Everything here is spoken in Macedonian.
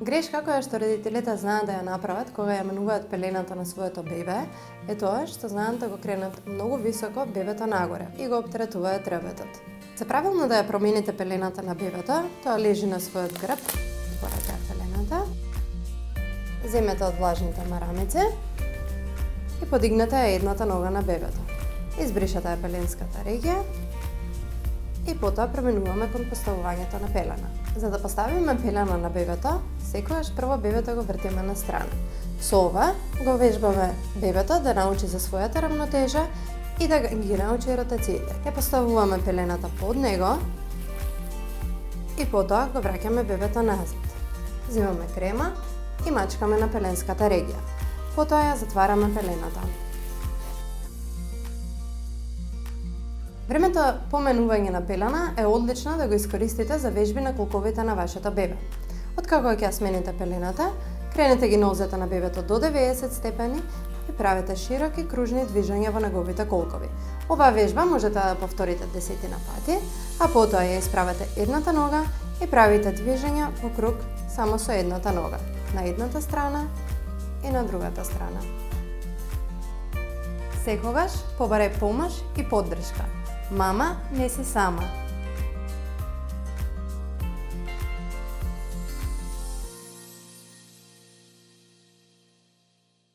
Грешка која што родителите знаат да ја направат кога ја менуваат пелената на своето бебе е тоа што знаат да го кренат многу високо бебето нагоре и го оптеретуваат дрветот. За правилно да ја промените пелената на бебето, тоа лежи на својот грб, отворете пелената, земете од влажните марамици и подигнете ја едната нога на бебето. Избришете ја пеленската регија и потоа преминуваме кон поставувањето на пелена. За да поставиме пелена на бебето, секогаш прво бебето го вртиме на страна. Со ова го вежбаме бебето да научи за својата рамнотежа и да ги научи ротациите. Ја поставуваме пелената под него и потоа го враќаме бебето назад. Земаме крема и мачкаме на пеленската регија. Потоа ја затвараме пелената. Времето по менување на пелена е одлично да го искористите за вежби на колковите на вашето бебе. Откако ќе смените пелената, кренете ги нозете на бебето до 90 степени и правите широки кружни движења во неговите колкови. Оваа вежба можете да повторите 10 пати, а потоа ја исправете едната нога и правите движења во круг само со едната нога, на едната страна и на другата страна. Секогаш побарај помош и поддршка. Мама не си сама.